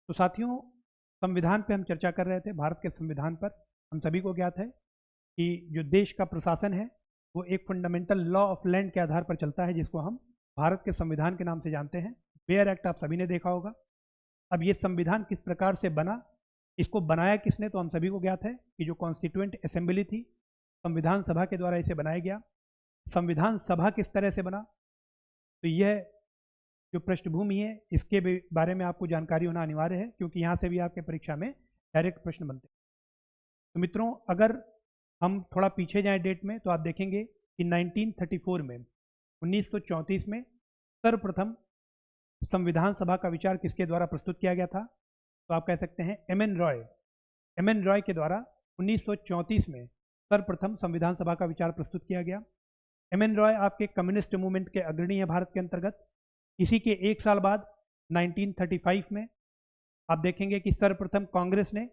तो साथियों, संविधान पे हम चर्चा कर रहे थे। भारत के संविधान पर हम सभी को ज्ञात है कि जो देश का प्रशासन है वो एक फंडामेंटल लॉ ऑफ लैंड के आधार पर चलता है, जिसको हम भारत के संविधान के नाम से जानते हैं। बेयर एक्ट आप सभी ने देखा होगा। अब ये संविधान किस प्रकार से बना, इसको बनाया किसने, तो हम सभी को ज्ञात है कि जो कॉन्स्टिट्यूएंट असेंबली थी, संविधान सभा के द्वारा इसे बनाया गया। संविधान सभा किस तरह से बना, तो यह जो पृष्ठभूमि है इसके बारे में आपको जानकारी होना अनिवार्य है, क्योंकि यहाँ से भी आपके परीक्षा में डायरेक्ट प्रश्न बनते हैं। तो मित्रों, अगर हम थोड़ा पीछे जाएं डेट में, तो आप देखेंगे कि 1934 में 1934 में सर्वप्रथम संविधान सभा का विचार किसके द्वारा प्रस्तुत किया गया था, तो आप कह सकते हैं एम एन रॉय के द्वारा 1934 में सर्वप्रथम संविधान सभा का विचार प्रस्तुत किया गया। एम एन रॉय आपके कम्युनिस्ट मूवमेंट के अग्रणी है भारत के अंतर्गत। इसी के एक साल बाद 1935 में आप देखेंगे कि सर्वप्रथम कांग्रेस ने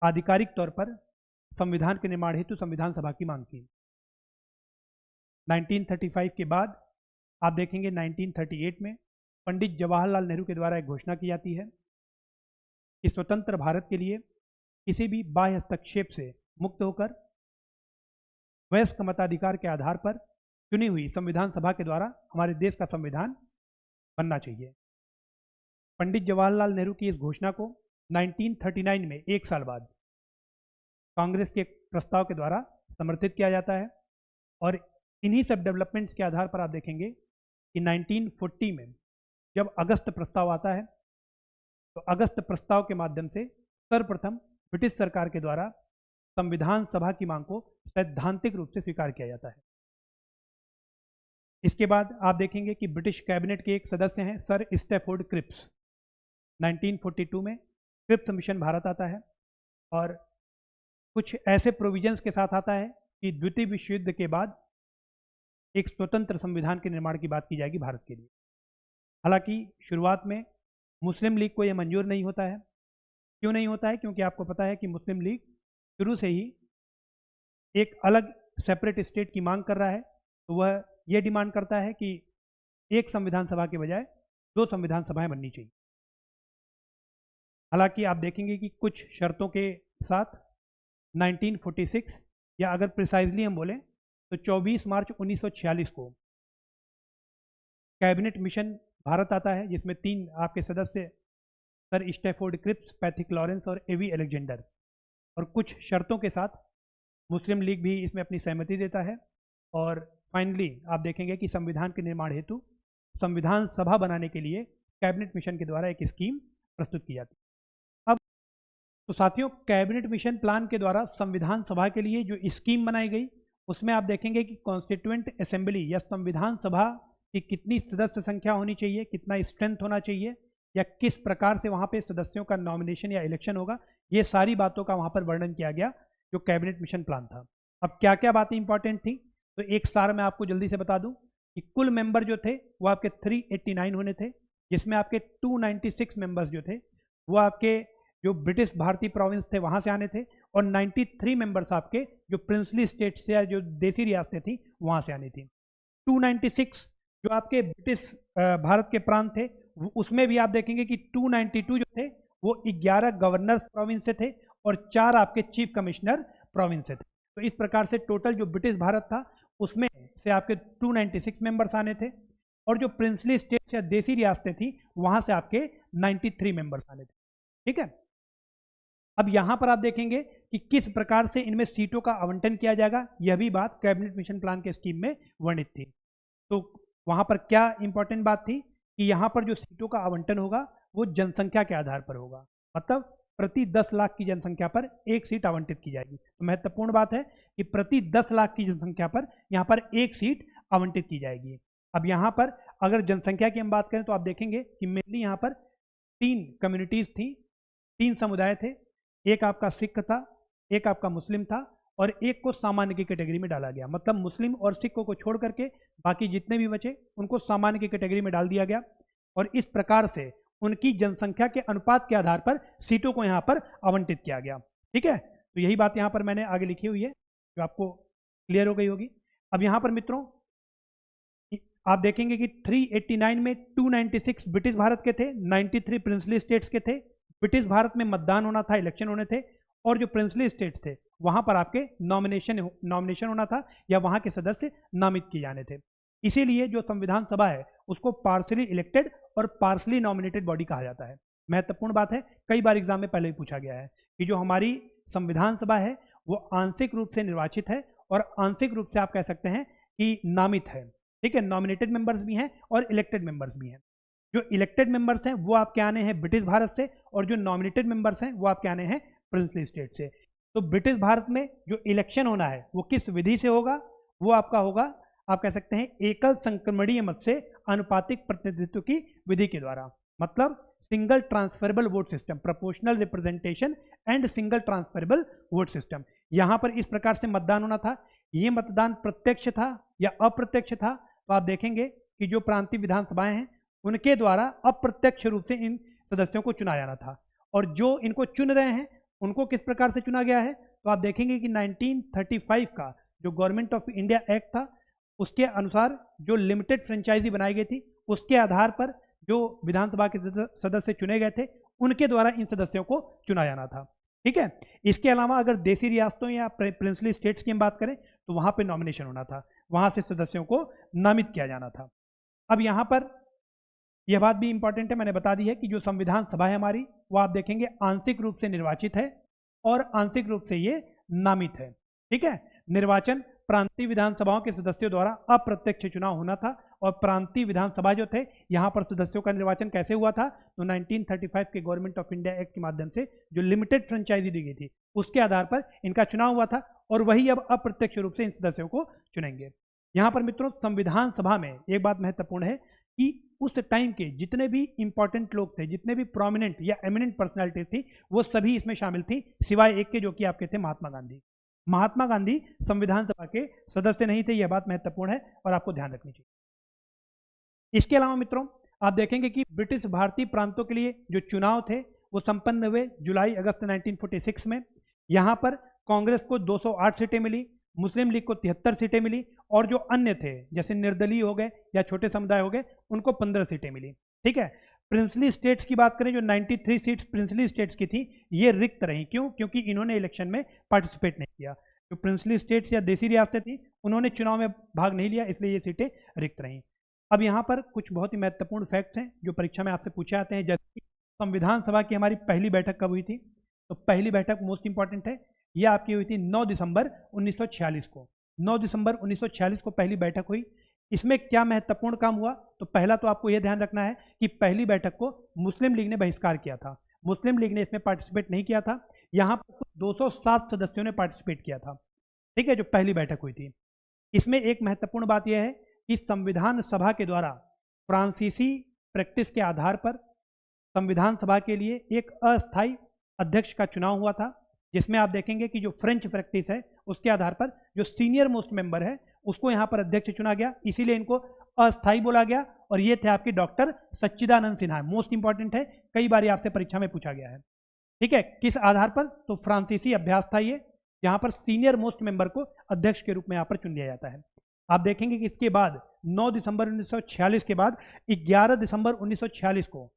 आधिकारिक तौर पर संविधान के निर्माण हेतु संविधान सभा की मांग की। 1935 के बाद आप देखेंगे 1938 में पंडित जवाहरलाल नेहरू के द्वारा एक घोषणा की जाती है कि स्वतंत्र भारत के लिए किसी भी बाह्य हस्तक्षेप से मुक्त होकर वयस्क मताधिकार के आधार पर चुनी हुई संविधान सभा के द्वारा हमारे देश का संविधान बनना चाहिए। पंडित जवाहरलाल नेहरू की इस घोषणा को 1939 में एक साल बाद कांग्रेस के प्रस्ताव के द्वारा समर्थित किया जाता है। और इन्हीं सब डेवलपमेंट्स के आधार पर आप देखेंगे कि 1940 में जब अगस्त प्रस्ताव आता है, तो अगस्त प्रस्ताव के माध्यम से सर्वप्रथम ब्रिटिश सरकार के द्वारा संविधान सभा की मांग को सैद्धांतिक रूप से स्वीकार किया जाता है। इसके बाद आप देखेंगे कि ब्रिटिश कैबिनेट के एक सदस्य हैं सर स्टैफोर्ड क्रिप्स। 1942 में क्रिप्स मिशन भारत आता है और कुछ ऐसे प्रोविजंस के साथ आता है कि द्वितीय विश्व युद्ध के बाद एक स्वतंत्र संविधान के निर्माण की बात की जाएगी भारत के लिए। हालांकि शुरुआत में मुस्लिम लीग को यह मंजूर नहीं होता है। क्यों नहीं होता है? क्योंकि आपको पता है कि मुस्लिम लीग शुरू से ही एक अलग सेपरेट स्टेट की मांग कर रहा है। तो वह यह डिमांड करता है कि एक संविधान सभा के बजाय 2 संविधान सभाएं बननी चाहिए। हालांकि आप देखेंगे कि कुछ शर्तों के साथ 1946 या अगर प्रिसाइजली हम बोलें तो 24 मार्च 1946 को कैबिनेट मिशन भारत आता है, जिसमें 3 आपके सदस्य sir Stafford Cripps, Pethick Lawrence और एवी अलेक्जेंडर, और कुछ शर्तों के साथ मुस्लिम लीग भी इसमें अपनी सहमति देता है। और फाइनली आप देखेंगे कि संविधान के निर्माण हेतु संविधान सभा बनाने के लिए कैबिनेट मिशन के द्वारा एक स्कीम प्रस्तुत की जाती है। अब तो साथियों, कैबिनेट मिशन प्लान के द्वारा संविधान सभा के लिए जो स्कीम बनाई गई, उसमें आप देखेंगे कि कॉन्स्टिट्यूएंट असेंबली या संविधान सभा की कितनी सदस्य संख्या होनी चाहिए, कितना स्ट्रेंथ होना चाहिए, या किस प्रकार से वहाँ पे सदस्यों का नॉमिनेशन या इलेक्शन होगा, ये सारी बातों का वहाँ पर वर्णन किया गया जो कैबिनेट मिशन प्लान था। अब क्या क्या बातें इंपॉर्टेंट थी, तो एक सार मैं आपको जल्दी से बता दूं कि कुल मेंबर जो थे वो आपके 389 होने थे, जिसमें आपके 296 मेंबर्स जो थे वो आपके जो ब्रिटिश भारतीय प्रोविंस थे वहाँ से आने थे, और 93 मेंबर्स आपके जो प्रिंसली स्टेट्स या जो देसी रियासतें थी वहाँ से आनी थी। 296 जो आपके ब्रिटिश भारत के प्रांत थे, उसमें भी आप देखेंगे कि 292 जो थे वो 11 गवर्नर्स प्रोविंस से थे और 4 आपके चीफ कमिश्नर प्रोविंस से थे। तो इस प्रकार से टोटल जो ब्रिटिश भारत था उसमें से आपके 296 मेंबर्स आने थे, और जो प्रिंसली स्टेट्स या देसी रियासतें थी वहां से आपके 93 मेंबर्स आने थे। ठीक है। अब यहां पर आप देखेंगे कि किस प्रकार से इनमें सीटों का आवंटन किया जाएगा, यह भी बात कैबिनेट मिशन प्लान के स्कीम में वर्णित थी। तो वहां पर क्या इंपॉर्टेंट बात थी कि यहां पर जो सीटों का आवंटन होगा वो जनसंख्या के आधार पर होगा, मतलब प्रति 10 लाख की जनसंख्या पर एक सीट आवंटित की जाएगी। तो महत्वपूर्ण बात है कि प्रति 10 लाख की जनसंख्या पर यहाँ पर एक सीट आवंटित की जाएगी। अब यहाँ पर अगर जनसंख्या की हम बात करें तो आप देखेंगे कि मेनली यहाँ पर 3 कम्युनिटीज़ थी, 3 समुदाय थे। एक आपका सिख था, एक आपका मुस्लिम था, और एक को सामान्य की कैटेगरी में डाला गया। मतलब मुस्लिम और सिखों को छोड़ करके बाकी जितने भी बचे उनको सामान्य की कैटेगरी में डाल दिया गया, और इस प्रकार से उनकी जनसंख्या के अनुपात के आधार पर सीटों को यहाँ पर आवंटित किया गया। ठीक है। तो यही बात यहाँ पर मैंने आगे लिखी हुई है जो आपको क्लियर हो गई होगी। अब यहाँ पर मित्रों आप देखेंगे कि 389 में 296 ब्रिटिश भारत के थे, 93 प्रिंसली स्टेट्स के थे, ब्रिटिश भारत में मतदान होना था, इलेक्शन होने थे, और जो प्रिंसली स्टेट्स थे वहां पर आपके नॉमिनेशन होना था या वहां के सदस्य नामित किए जाने थे। इसीलिए जो संविधान सभा है उसको पार्शली इलेक्टेड और पार्शली नॉमिनेटेड बॉडी कहा जाता है। महत्वपूर्ण बात है, कई बार एग्जाम में पहले भी पूछा गया है कि जो हमारी संविधान सभा है वो आंशिक रूप से निर्वाचित है और आंशिक रूप से आप कह सकते हैं कि नामित है। ठीक है, नॉमिनेटेड मेंबर्स भी हैं और इलेक्टेड मेंबर्स भी हैं। जो इलेक्टेड मेंबर्स हैं वो आपके आने हैं ब्रिटिश भारत से, और जो नॉमिनेटेड मेंबर्स हैं वो आपके आने हैं प्रिंसली स्टेट से। तो ब्रिटिश भारत में जो इलेक्शन होना है वो किस विधि से होगा? वो आपका होगा, आप कह सकते हैं, एकल संक्रमणीय मत से अनुपातिक प्रतिनिधित्व की विधि के द्वारा। मतलब single transferable vote system, proportional representation and single transferable vote system. यहां पर इस प्रकार से मतदान होना था। ये मतदान प्रत्यक्ष था या अप्रत्यक्ष था? तो आप देखेंगे कि जो प्रांतीय विधानसभाएं हैं उनके द्वारा अप्रत्यक्ष रूप से इन सदस्यों को चुना जाना था, और जो इनको चुन रहे हैं उनको किस प्रकार से चुना गया है? तो आप देखेंगे कि 1935 का जो गवर्नमेंट ऑफ इंडिया एक्ट था उसके अनुसार जो लिमिटेड फ्रेंचाइजी बनाई गई थी उसके आधार पर जो विधानसभा के सदस्य चुने गए थे उनके द्वारा इन सदस्यों को चुना जाना था। ठीक है, इसके अलावा अगर देसी रियासतों या प्रिंसली स्टेट्स की हम बात करें तो वहां पे नॉमिनेशन होना था, वहां से सदस्यों को नामित किया जाना था। अब यहाँ पर यह बात भी इंपॉर्टेंट है, मैंने बता दी है कि जो संविधान सभा है हमारी वो आप देखेंगे आंशिक रूप से निर्वाचित है और आंशिक रूप से ये नामित है। ठीक है, निर्वाचन प्रांतीय विधानसभाओं के सदस्यों द्वारा अप्रत्यक्ष चुनाव होना था, और प्रांतीय विधानसभा जो थे यहाँ पर सदस्यों का निर्वाचन कैसे हुआ था? तो 1935 के गवर्नमेंट ऑफ इंडिया एक्ट के माध्यम से जो लिमिटेड फ्रेंचाइजी दी गई थी उसके आधार पर इनका चुनाव हुआ था, और वही अब अप्रत्यक्ष रूप से इन सदस्यों को चुनेंगे। यहाँ पर मित्रों संविधान सभा में एक बात महत्वपूर्ण है कि उस टाइम के जितने भी इंपॉर्टेंट लोग थे, जितने भी प्रोमिनेंट या एमिनेंट पर्सनालिटीज थी, वो सभी इसमें शामिल थी, सिवाय एक के जो कि आपके थे महात्मा गांधी। महात्मा गांधी संविधान सभा के सदस्य नहीं थे, यह बात महत्वपूर्ण है और आपको ध्यान रखनी चाहिए। इसके अलावा मित्रों आप देखेंगे कि ब्रिटिश भारतीय प्रांतों के लिए जो चुनाव थे वो संपन्न हुए जुलाई अगस्त 1946 में। यहाँ पर कांग्रेस को 208 सीटें मिली, मुस्लिम लीग को 73 सीटें मिली, और जो अन्य थे जैसे निर्दलीय हो गए या छोटे समुदाय हो गए उनको 15 सीटें मिली। ठीक है, प्रिंसली स्टेट्स की बात करें, जो 93 सीट्स प्रिंसली स्टेट्स की थी ये रिक्त रही। क्यों? क्योंकि इन्होंने इलेक्शन में पार्टिसिपेट नहीं किया। जो प्रिंसली स्टेट्स या देसी रियासतें थी उन्होंने चुनाव में भाग नहीं लिया, इसलिए ये सीटें रिक्त रहीं। अब यहाँ पर कुछ बहुत ही महत्वपूर्ण फैक्ट्स हैं जो परीक्षा में आपसे पूछे आते हैं, जैसे संविधान सभा की हमारी पहली बैठक कब हुई थी? तो पहली बैठक मोस्ट इंपॉर्टेंट है, यह आपकी हुई थी 9 दिसंबर 1946 को। 9 दिसंबर 1946 को पहली बैठक हुई। इसमें क्या महत्वपूर्ण काम हुआ? तो पहला तो आपको यह ध्यान रखना है कि पहली बैठक को मुस्लिम लीग ने बहिष्कार किया था, मुस्लिम लीग ने इसमें पार्टिसिपेट नहीं किया था। यहाँ पर 207 सदस्यों ने पार्टिसिपेट किया था। ठीक है, जो पहली बैठक हुई थी। इसमें एक महत्वपूर्ण बात यह है कि संविधान सभा के द्वारा फ्रांसीसी प्रैक्टिस के आधार पर संविधान सभा के लिए एक अस्थायी अध्यक्ष का चुनाव हुआ था, जिसमें आप देखेंगे कि जो फ्रेंच प्रैक्टिस है उसके आधार पर जो सीनियर मोस्ट मेंबर है उसको यहाँ पर अध्यक्ष चुना गया, इसीलिए इनको अस्थायी बोला गया। और ये थे आपके डॉक्टर सच्चिदानंद सिन्हा। मोस्ट इंपॉर्टेंट है, कई बार आपसे परीक्षा में पूछा गया है। ठीक है, किस आधार पर? तो फ्रांसीसी अभ्यास था ये, जहाँ पर सीनियर मोस्ट मेंबर को अध्यक्ष के रूप में यहाँ पर चुन लिया जाता है। आप देखेंगे कि इसके बाद 9 दिसंबर 1946 के बाद 11 दिसंबर 1946 को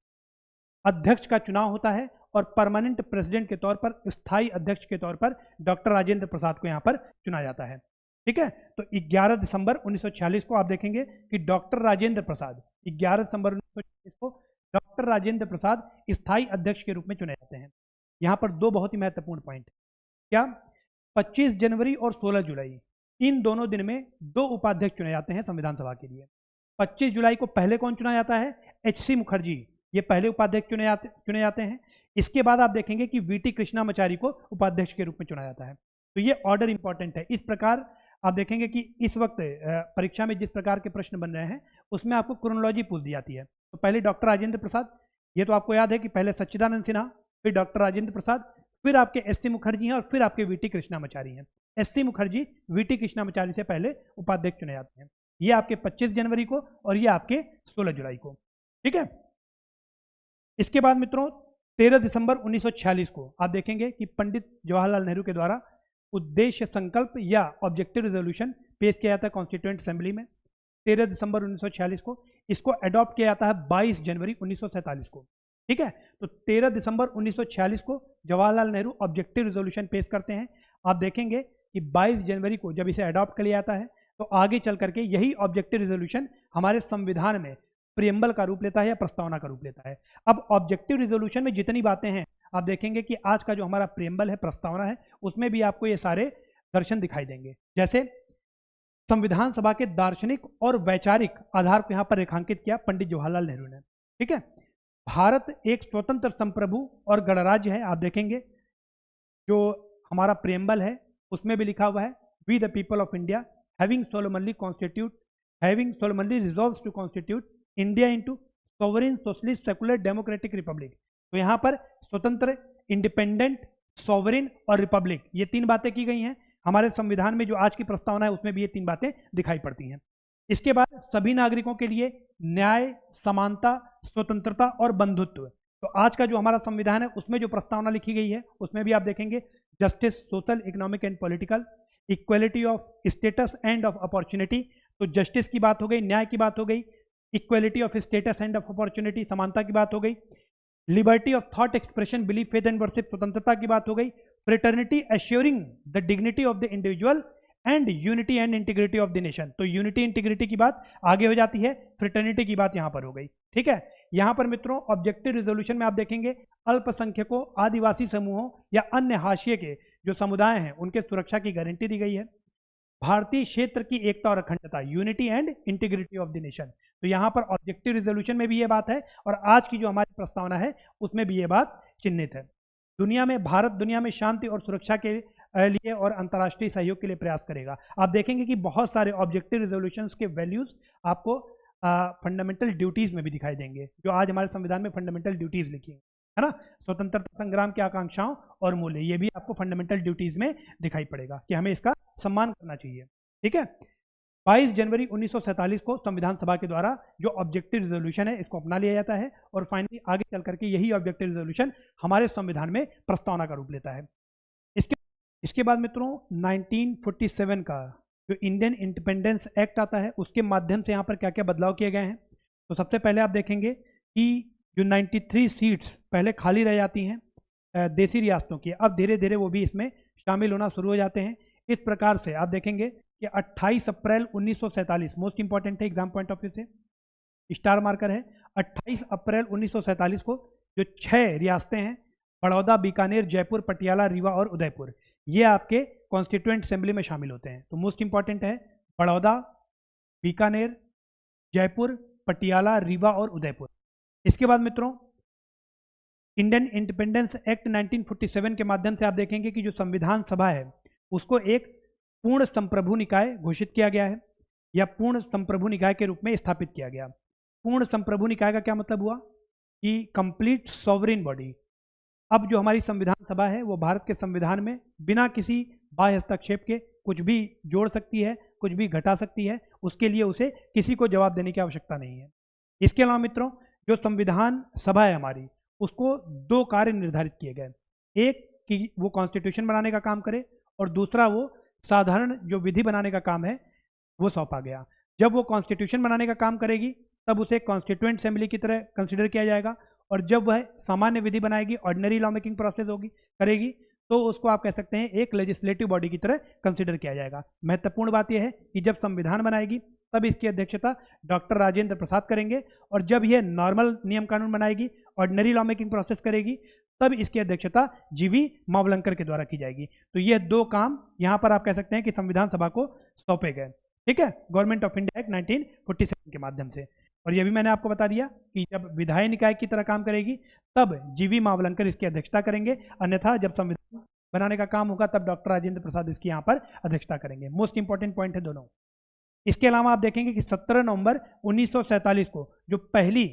अध्यक्ष का चुनाव होता है, और परमानेंट प्रेसिडेंट के तौर पर, स्थायी अध्यक्ष के तौर पर डॉक्टर राजेंद्र प्रसाद को यहाँ पर चुना जाता है। ठीक है, तो 11 दिसंबर 1946 को आप देखेंगे कि डॉक्टर राजेंद्र प्रसाद, 11 दिसंबर 1946 को डॉक्टर राजेंद्र प्रसाद स्थायी अध्यक्ष के रूप में चुने जाते हैं। यहाँ पर दो बहुत ही महत्वपूर्ण पॉइंट, क्या? 25 जनवरी और 16 जुलाई इन दोनों दिन में दो उपाध्यक्ष चुने जाते हैं संविधान सभा के लिए। 25 जुलाई को पहले कौन चुना जाता है? HC मुखर्जी, ये पहले उपाध्यक्ष चुने जाते हैं। इसके बाद आप देखेंगे कि VT कृष्णामाचारी को उपाध्यक्ष के रूप में चुना जाता है। तो ये ऑर्डर इंपॉर्टेंट है। इस प्रकार आप देखेंगे कि इस वक्त परीक्षा में जिस प्रकार के प्रश्न बन रहे हैं उसमें आपको क्रोनोलॉजी पूछ दी जाती है। तो पहले डॉक्टर राजेंद्र प्रसाद, ये तो आपको याद है कि पहले सच्चिदानंद सिन्हा, फिर डॉक्टर राजेंद्र प्रसाद, फिर आपके SC मुखर्जी हैं, और फिर आपके VT कृष्णामाचारी हैं। SC मुखर्जी VT कृष्णामाचारी से पहले उपाध्यक्ष चुने जाते हैं। ये आपके 25 जनवरी को और ये आपके 16 जुलाई को। ठीक है, इसके बाद मित्रों 13 दिसंबर 1946 को आप देखेंगे कि पंडित जवाहरलाल नेहरू के द्वारा उद्देश्य संकल्प या ऑब्जेक्टिव रेजोल्यूशन पेश किया जाता है कॉन्स्टिट्यूएंट असेंबली में 13 दिसंबर 1946 को। इसको अडॉप्ट किया जाता है 22 जनवरी 1947 को। ठीक है। तो 13 दिसंबर 1946 को जवाहरलाल नेहरू ऑब्जेक्टिव रिजोल्यूशन पेश करते हैं। आप देखेंगे कि 22 जनवरी को जब इसे अडॉप्ट कर लिया जाता है तो आगे चल करके यही ऑब्जेक्टिव रिजोल्यूशन हमारे संविधान में प्रियम्बल का रूप लेता है या प्रस्तावना का रूप लेता है। अब ऑब्जेक्टिव रिजोल्यूशन में जितनी बातें हैं आप देखेंगे कि आज का जो हमारा प्रियम्बल है, प्रस्तावना है, उसमें भी आपको ये सारे दर्शन दिखाई देंगे। जैसे संविधान सभा के दार्शनिक और वैचारिक आधार को यहाँ पर रेखांकित किया पंडित जवाहरलाल नेहरू ने। ठीक है। भारत एक स्वतंत्र संप्रभु और गणराज्य है। आप देखेंगे जो हमारा प्रियम्बल है उसमें भी लिखा हुआ है, we the people of India having solemnly resolves to constitute India into sovereign socialist secular democratic republic. तो यहाँ पर स्वतंत्र, इंडिपेंडेंट, सॉवरेन और रिपब्लिक, ये तीन बातें की गई हैं। हमारे संविधान में जो आज की प्रस्तावना है उसमें भी ये तीन बातें दिखाई पड़ती हैं। इसके बाद सभी नागरिकों के लिए न्याय, समानता, स्वतंत्रता और बंधुत्व। तो आज का जो हमारा संविधान है उसमें जो प्रस्तावना लिखी गई है उसमें भी आप देखेंगे justice, social, economic and political, equality of status end of opportunity. तो जस्टिस की बात हो गई, न्याय की बात हो गई, equality of status end of opportunity, समानता की बात हो गई, liberty of thought expression, belief, faith and worship, स्वतंत्रता की बात हो गई, fraternity assuring the dignity of the individual and unity and integrity of the nation. तो यूनिटी इंटीग्रिटी की बात आगे हो जाती है, फ्रेटर्निटी की बात यहां पर हो गई। ठीक है। यहां पर मित्रों ऑब्जेक्टिव रिजोल्यूशन में आप देखेंगे अल्पसंख्यकों, आदिवासी समूहों या अन्य हाशिए के जो समुदाय हैं उनके सुरक्षा की गारंटी दी गई है। भारतीय क्षेत्र की एकता और अखंडता, unity and integrity of the nation. तो यहाँ पर ऑब्जेक्टिव रिजोल्यूशन में भी ये बात है और आज की जो हमारी प्रस्तावना है उसमें भी ये बात चिन्हित है। भारत दुनिया में शांति और सुरक्षा के लिए और अंतर्राष्ट्रीय सहयोग के लिए प्रयास करेगा। आप देखेंगे कि बहुत सारे ऑब्जेक्टिव रिजोल्यूशंस के वैल्यूज आपको फंडामेंटल ड्यूटीज में भी दिखाई देंगे, जो आज हमारे संविधान में फंडामेंटल ड्यूटीज लिखी है ना। स्वतंत्रता संग्राम की आकांक्षाओं और मूल्य, ये भी आपको फंडामेंटल ड्यूटीज में दिखाई पड़ेगा कि हमें इसका सम्मान करना चाहिए। ठीक है। 22 जनवरी 1947 को संविधान सभा के द्वारा जो ऑब्जेक्टिव रिजोल्यूशन है इसको अपना लिया जाता है और फाइनली आगे चल करके यही ऑब्जेक्टिव रिजोल्यूशन हमारे संविधान में प्रस्तावना का रूप लेता है। इसके बाद मित्रों 1947 का जो इंडियन इंडिपेंडेंस एक्ट आता है उसके माध्यम से यहाँ पर क्या क्या बदलाव किए गए हैं। तो सबसे पहले आप देखेंगे कि जो 93 सीट्स पहले खाली रह जाती हैं देसी रियासतों की, अब धीरे धीरे वो भी इसमें शामिल होना शुरू हो जाते हैं। इस प्रकार से आप देखेंगे कि 28 अप्रैल 1947, मोस्ट इंपॉर्टेंट है एग्जाम पॉइंट ऑफ व्यू से, स्टार मार्कर है, 28 अप्रैल 1947 को जो 6 रियासतें हैं बड़ौदा, बीकानेर, जयपुर, पटियाला, रीवा और उदयपुर, ये आपके कॉन्स्टिट्यूएंट असेंबली में शामिल होते हैं। तो मोस्ट इंपॉर्टेंट है बड़ौदा, बीकानेर, जयपुर, पटियाला, रीवा और उदयपुर। इसके बाद मित्रों इंडियन इंडिपेंडेंस एक्ट 1947 के माध्यम से आप देखेंगे कि जो संविधान सभा है उसको एक पूर्ण संप्रभु निकाय घोषित किया गया है या पूर्ण संप्रभु निकाय के रूप में स्थापित किया गया। पूर्ण संप्रभु निकाय का क्या मतलब हुआ कि कंप्लीट सॉवरेन बॉडी। अब जो हमारी संविधान सभा है वो भारत के संविधान में बिना किसी बाह्य हस्तक्षेप के कुछ भी जोड़ सकती है, कुछ भी घटा सकती है, उसके लिए उसे किसी को जवाब देने की आवश्यकता नहीं है। इसके अलावा मित्रों जो संविधान सभा है हमारी उसको 2 कार्य निर्धारित किए गए, एक कि वो कॉन्स्टिट्यूशन बनाने का काम करे और दूसरा वो साधारण जो विधि बनाने का काम है वो सौंपा गया। जब वो कॉन्स्टिट्यूशन बनाने का काम करेगी तब उसे कॉन्स्टिट्यूएंट असेंबली की तरह कंसिडर किया जाएगा और जब वह सामान्य विधि बनाएगी, ऑर्डिनरी लॉ मेकिंग प्रोसेस करेगी, तो उसको आप कह सकते हैं एक लेजिस्लेटिव बॉडी की तरह कंसिडर किया जाएगा। महत्वपूर्ण बात यह है कि जब संविधान बनाएगी तब इसकी अध्यक्षता डॉक्टर राजेंद्र प्रसाद करेंगे और जब यह नॉर्मल नियम कानून बनाएगी, ऑर्डिनरी लॉ मेकिंग प्रोसेस करेगी, तब इसकी अध्यक्षता जीवी मावलंकर के द्वारा की जाएगी। तो ये 2 काम यहाँ पर आप कह सकते हैं कि संविधान सभा को सौंपे गए। ठीक है, गवर्नमेंट ऑफ इंडिया एक्ट 1947 के माध्यम से। और यह भी मैंने आपको बता दिया कि जब विधायी निकाय की तरह काम करेगी तब जीवी मावलंकर इसकी अध्यक्षता करेंगे, अन्यथा जब संविधान बनाने का काम होगा तब डॉक्टर राजेंद्र प्रसाद इसकी यहाँ पर अध्यक्षता करेंगे। मोस्ट इंपॉर्टेंट पॉइंट है दोनों। इसके अलावा आप देखेंगे कि 17 नवंबर 1947 को जो पहली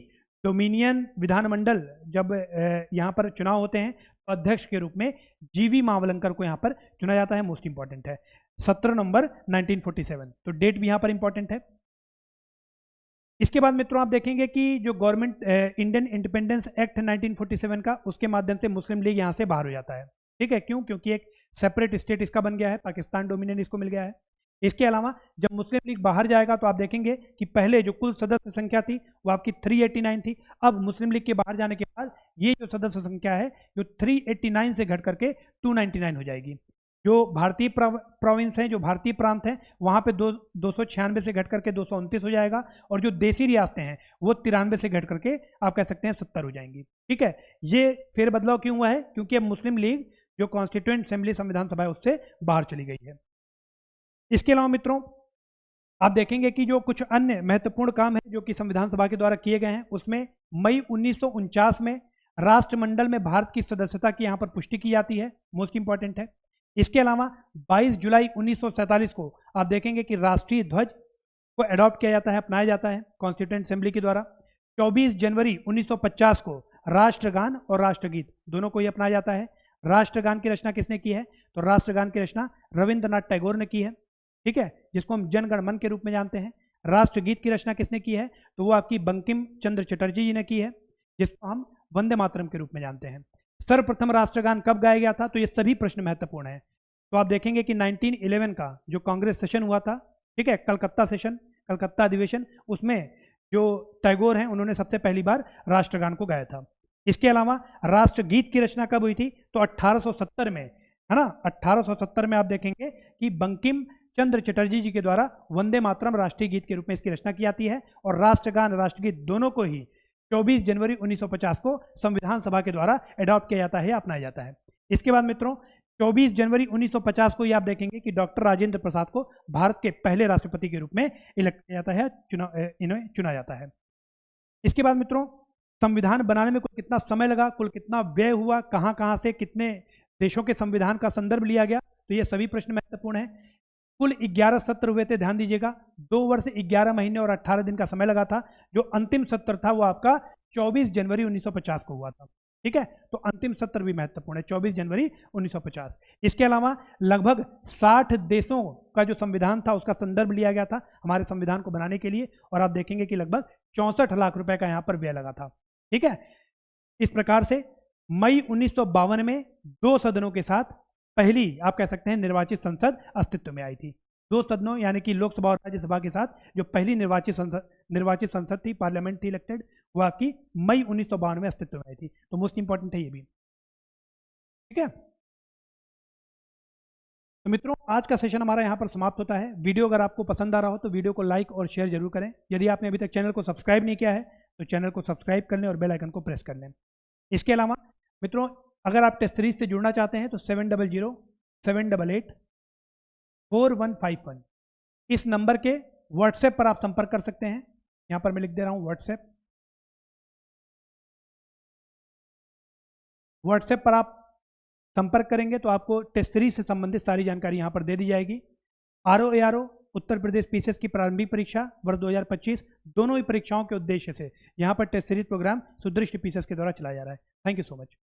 डोमिनियन विधानमंडल जब यहाँ पर चुनाव होते हैं तो अध्यक्ष के रूप में जीवी मावलंकर को यहाँ पर चुना जाता है। मोस्ट इंपॉर्टेंट है 17 नवंबर 1947, तो डेट भी यहाँ पर इंपॉर्टेंट है। इसके बाद मित्रों आप देखेंगे कि जो गवर्नमेंट इंडियन इंडिपेंडेंस एक्ट 1947 का, उसके माध्यम से मुस्लिम लीग यहाँ से बाहर हो जाता है। ठीक है, क्यों? क्योंकि एक सेपरेट स्टेट इसका बन गया है, पाकिस्तान डोमिनियन इसको मिल गया है। इसके अलावा जब मुस्लिम लीग बाहर जाएगा तो आप देखेंगे कि पहले जो कुल सदस्य संख्या थी वो आपकी 389 थी। अब मुस्लिम लीग के बाहर जाने के बाद ये जो सदस्य संख्या है जो 389 से घट करके 299 हो जाएगी। जो भारतीय प्रोविंस हैं, जो भारतीय प्रांत हैं, वहाँ पे 296 से घट करके 229 हो जाएगा, और जो देसी रियासतें हैं वो 93 से घट करके आप कह सकते हैं 70 हो जाएंगी। ठीक है, ये फेरबदलाव क्यों हुआ है? क्योंकि अब मुस्लिम लीग जो कॉन्स्टिट्यूएंट असेंबली संविधान सभा है उससे बाहर चली गई है। इसके अलावा मित्रों आप देखेंगे कि जो कुछ अन्य महत्वपूर्ण काम है जो कि संविधान सभा के द्वारा किए गए हैं, उसमें मई 1949 में राष्ट्रमंडल में भारत की सदस्यता की यहाँ पर पुष्टि की जाती है, मोस्ट इंपॉर्टेंट है। इसके अलावा 22 जुलाई 1947 को आप देखेंगे कि राष्ट्रीय ध्वज को अडॉप्ट किया जाता है, अपनाया जाता है कॉन्स्टिट्यूएंट असेंबली के द्वारा। 24 जनवरी 1950 को राष्ट्रगान और राष्ट्रगीत दोनों को ही अपनाया जाता है। राष्ट्रगान की रचना किसने की है? तो राष्ट्रगान की रचना रविंद्रनाथ टैगोर ने की है, ठीक है, जिसको हम जन गण मन के रूप में जानते हैं। राष्ट्रगीत की रचना किसने की है? तो वो आपकी बंकिम चंद्र चटर्जी जी ने की है, जिसको हम वंदे मातरम के रूप में जानते हैं। सर्वप्रथम राष्ट्रगान कब गाया गया था? तो ये सभी प्रश्न महत्वपूर्ण है। तो आप देखेंगे कि 1911 का जो कांग्रेस सेशन हुआ था, ठीक है, कलकत्ता सेशन, कलकत्ता अधिवेशन, उसमें जो टैगोर हैं उन्होंने सबसे पहली बार राष्ट्रगान को गाया था। इसके अलावा राष्ट्रगीत की रचना कब हुई थी? तो 1870 में, है ना, 1870 में आप देखेंगे कि बंकिम चंद्र चटर्जी जी के द्वारा वंदे मातरम राष्ट्रीय गीत के रूप में इसकी रचना की जाती है। और राष्ट्रगान राष्ट्रगीत दोनों को ही 24 जनवरी 1950 को संविधान सभा के द्वारा अडॉप्ट किया जाता है, अपनाया जाता है। इसके बाद मित्रों 24 जनवरी 1950 को ही आप देखेंगे कि डॉक्टर राजेंद्र प्रसाद को भारत के पहले राष्ट्रपति के रूप में इलेक्ट किया जाता है, इन्हें चुना जाता है। इसके बाद मित्रों संविधान बनाने में कुल कितना समय लगा, कुल कितना व्यय हुआ, कहाँ कहाँ से कितने देशों के संविधान का संदर्भ लिया गया, तो ये सभी प्रश्न महत्वपूर्ण हैं। कुल 11 सत्र हुए थे, ध्यान दीजिएगा, 2 वर्ष 11 महीने और 18 दिन का समय लगा था। जो अंतिम सत्र था वो आपका 24 जनवरी 1950 को हुआ था, ठीक है, तो अंतिम सत्र भी महत्वपूर्ण है, 24 जनवरी 1950। इसके अलावा लगभग 60 देशों का जो संविधान था उसका संदर्भ लिया गया था हमारे संविधान को बनाने के लिए, और आप देखेंगे कि लगभग 64 लाख रुपए का यहाँ पर व्यय लगा था, ठीक है। इस प्रकार से मई 1952 में 2 सदनों के साथ पहली आप कह सकते हैं निर्वाचित संसद अस्तित्व में आई थी। 2 सदनों यानी कि लोकसभा और राज्यसभा के साथ जो पहली निर्वाचित संसद थी, पार्लियामेंट थी इलेक्टेड, वो आपकी मई 1952 में अस्तित्व में आई थी। तो मोस्ट इंपॉर्टेंट है ये भी, ठीक है। तो मित्रों आज का सेशन हमारा यहाँ पर समाप्त होता है। वीडियो अगर आपको पसंद आ रहा हो तो वीडियो को लाइक और शेयर जरूर करें। यदि आपने अभी तक चैनल को सब्सक्राइब नहीं किया है तो चैनल को सब्सक्राइब कर लें और बेल आइकन को प्रेस कर लें। इसके अलावा मित्रों अगर आप टेस्ट सीरीज से जुड़ना चाहते हैं तो 700-788-4151 इस नंबर के व्हाट्सएप पर आप संपर्क कर सकते हैं। यहाँ पर मैं लिख दे रहा हूँ व्हाट्सएप पर आप संपर्क करेंगे तो आपको टेस्ट सीरीज से संबंधित सारी जानकारी यहाँ पर दे दी जाएगी। RO-ARO उत्तर प्रदेश पीसीएस की प्रारंभिक परीक्षा वर्ष 2025 दोनों ही परीक्षाओं के उद्देश्य से यहाँ पर टेस्ट सीरीज प्रोग्राम सुदृष्ट पीसीएस के द्वारा चलाया जा रहा है। Thank you so much.